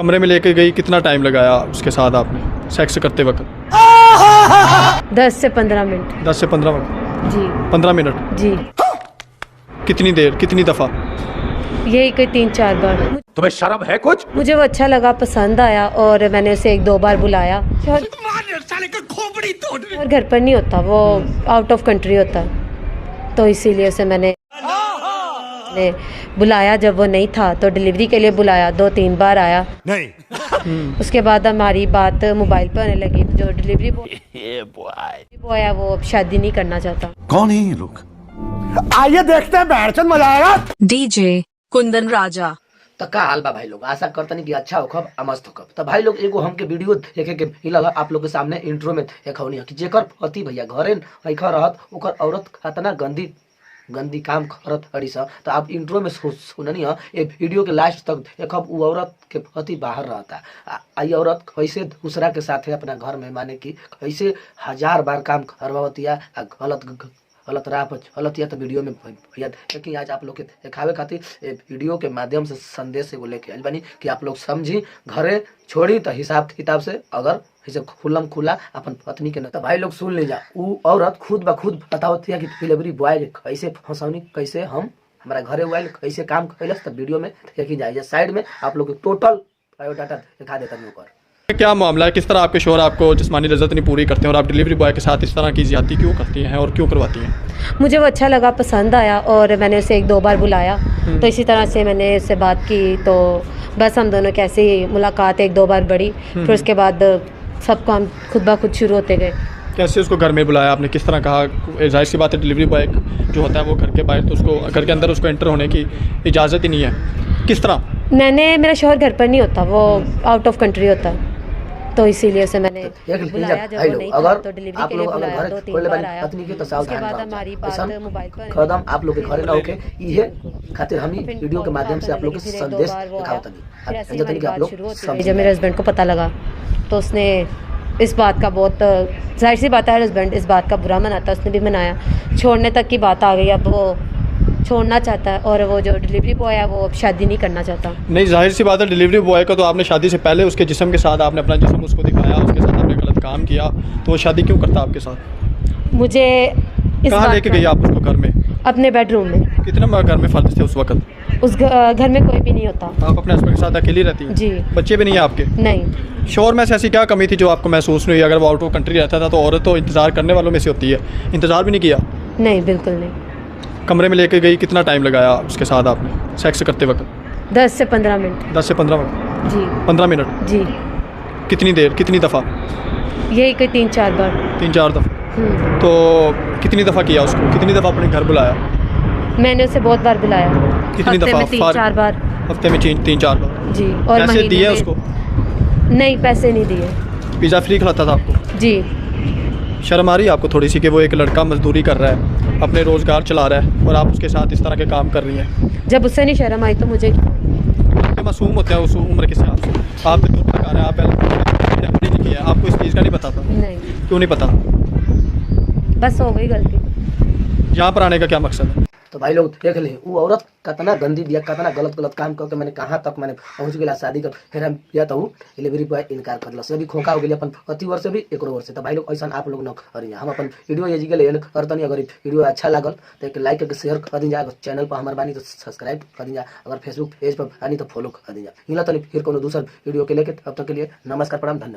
कमरे में लेके गई, कितना टाइम लगाया उसके साथ आपने सेक्स करते वक्त? 10 से 15 मिनट। 10 से 15 मिनट? जी। 15 मिनट? जी। कितनी देर, कितनी दफ़ा? यही कोई 3-4 बार। तुम्हें शर्म है कुछ? मुझे वो अच्छा लगा, पसंद आया और मैंने उसे 1-2 बार बुलाया। और घर पर नहीं होता, वो आउट ऑफ कंट्री होता, तो इसीलिए उसे मैंने बुलाया। जब वो नहीं था तो डिलीवरी के लिए बुलाया, 2-3 बार आया नहीं। उसके बाद हमारी बात मोबाइल पर होने लगी। जो डिलीवरी बॉय है वो अब शादी नहीं करना चाहता। कौन है ये लोग? आइए देखते हैं, बैठचंद मजा आएगा। डीजे कुंदन राजा। तो का हाल बा भाई लोग, आशा करतनी कि अच्छा होखब आ मस्त होखब। तो भाई लोग एगो हमके वीडियो देखे के मिलल आप लोग के सामने इंट्रो में देखौनी है कि जेकर पति भैया घरे नइखा रहत, ओकर औरत खतना गंदी काम करत हड़ी सा। तो आप इंट्रो में सुननी है, ये वीडियो के लास्ट तक देखब। वो औरत के पति बाहर रहता, आई औरत कैसे दूसरा के साथ अपना घर में माने कि कैसे 1000 बार काम करवावतिया, गलत राह पर चलतिया। तो वीडियो में भैया लेकिन आज आप लोग के दिखावे खातिर वीडियो के माध्यम से संदेश एगो लेके आइल बानी कि आप लोग समझी, घरे छोड़ी तो हिसाब किताब से अगर ऐसे खुल्लम खुला अपन पत्नी के न। तो भाई लोग सुन लीजा, वो औरत खुद ब खुद बतावती है कि डिलीवरी बॉय कैसे फंसौनी, कैसे हमारा घरे वाइल कैसे काम कैलस। तो वीडियो में देखी जाए, साइड में आप लोग टोटल बायोडाटा दिखा देता हूँ ऊपर। क्या मामला है, किस तरह आपके शोहर आपको जिस्मानी लज़्ज़त नहीं पूरी करते हैं और आप डिलीवरी बॉय के साथ इस तरह की ज़्यादती क्यों करती हैं और क्यों करवाती हैं? मुझे वो अच्छा लगा, पसंद आया और मैंने उसे 1-2 बार बुलाया। तो इसी तरह से मैंने उससे बात की, तो बस हम दोनों की ऐसे ही मुलाकात 1-2 बार बढ़ी। फिर उसके बाद सब काम खुद ब खुद शुरू होते गए। कैसे उसको घर में बुलाया आपने, किस तरह कहा? जाहिर सी बात है डिलीवरी बॉय जो होता है वो घर के बाहर, तो उसको घर के अंदर उसको एंटर होने की इजाज़त ही नहीं है। किस तरह? मेरा शोहर घर पर नहीं होता, वो आउट ऑफ कंट्री होता, तो इसीलिए से मैंने बुलाया। जब वो नहीं था तो डिलीवरी के लिए बुलाया, 2-3 बार आया। उसके बाद हमारी बात मोबाइल पर कदम आप लोग के घरे ना होके इहे खातिर हम वीडियो के माध्यम से आप लोग के संदेश दिखावतनी जतनी कि आप लोग समझ। जब मेरे हस्बैंड को पता लगा तो उसने इस बात का बहुत, जाहिर सी बात है हस्बैंड इस बात का बुरा मनाता, उसने भी मनाया। छोड़ने तक की बात आ गई, अब वो छोड़ना चाहता है और वो जो डिलीवरी बॉय है वो अब शादी नहीं करना चाहता। नहीं, जाहिर सी बात है डिलीवरी बॉय का तो आपने शादी से पहले उसके जिस्म के साथ आपने अपना जिस्म उसको दिखाया, उसके साथ आपने गलत काम किया, तो वो शादी क्यों करता आपके साथ? मुझे कहाँ लेके गई आप उसको? घर में? अपने बेडरूम में। कितने घर में फर्द थे उस वक्त? उस घर में कोई भी नहीं होता। आप अपने हस्बैंड के साथ अकेली रहती हैं? जी। बच्चे भी नहीं है आपके? नहीं। शोहर में से ऐसी क्या कमी थी जो आपको महसूस नहीं हुई? अगर वो आउट ऑफ कंट्री रहता था तो औरत तो इंतज़ार करने वालों में से होती है, इंतज़ार भी नहीं किया? नहीं, बिल्कुल नहीं। कमरे में लेके गई, कितना टाइम लगाया उसके साथ आपने सेक्स करते वक्त? 10 से 15 मिनट। 10 से 15 मिनट? जी। 15 मिनट? जी। कितनी देर, कितनी दफ़ा? यही कोई 3-4 बार। 3-4 दफ़ा? तो कितनी दफ़ा किया उसको, कितनी दफ़ा अपने घर बुलाया? मैंने उसे बहुत बार बुलाया। कितनी दफ़ा? 3-4 बार। हफ्ते में 3-4 बार? जी। और पैसे दिए उसको? नहीं, पैसे नहीं दिए। पिज़्ज़ा फ्री खिलाता था आपको? जी। शर्म आ रही है आपको थोड़ी सी कि वो एक लड़का मजदूरी कर रहा है, अपने रोज़गार चला रहा है और आप उसके साथ इस तरह के काम कर रही हैं? जब उससे नहीं शर्म आई तो मुझे आपके मासूम होते हैं उस उम्र के हिसाब से, आप तो लगा रहे हैं, आप पढ़ी लिखी है, आपको इस चीज़ का नहीं पता था? नहीं। क्यों नहीं पता? बस हो गई गलती। यहाँ पर आने का क्या मकसद है? तो भाई लोग देख ले, वो औरत कितना गंदी दिया, कितना गलत काम करके मैंने कहाँ तक मैंने पहुँच गया शादी कर। फिर हम किया तो डिलीवरी बॉय इनकार कर लस, अभी खोखा हो गया अपन पति वर्ष से भी एक वर्ष से। तो भाई लोग ऐसा आप लोग न करिए, हम अपन वीडियो ये के लिए करतनी। अगर वीडियो अच्छा लागल तो एक लाइक करके शेयर कर दीजिए, अगर चैनल पर हमारे बानी तो सब्सक्राइब कर दीजिए, अगर फेसबुक पेज पर बानी तो फॉलो कर दीजिए। मिला तो फिर कोनो दूसरा वीडियो के लेके, तब तक के लिए नमस्कार, प्रणाम, धन्यवाद।